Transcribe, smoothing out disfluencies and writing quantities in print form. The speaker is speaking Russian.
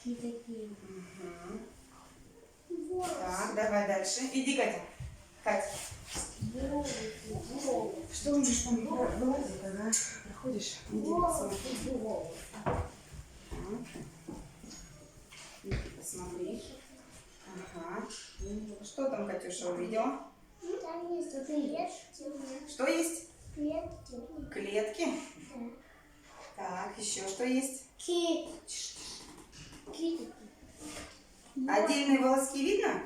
волоски такие. Угу. Так, давай дальше. Иди, Катя. Катя. Что у них там вылазит, ага? Проходишь? Иди, посмотри. Иди, посмотри. Ага. Что там, Катюша, увидела? Там есть клетки. Что есть? Клетки. Клетки? Да. Так, еще что есть? Кит. Кит. Отдельные волоски видно?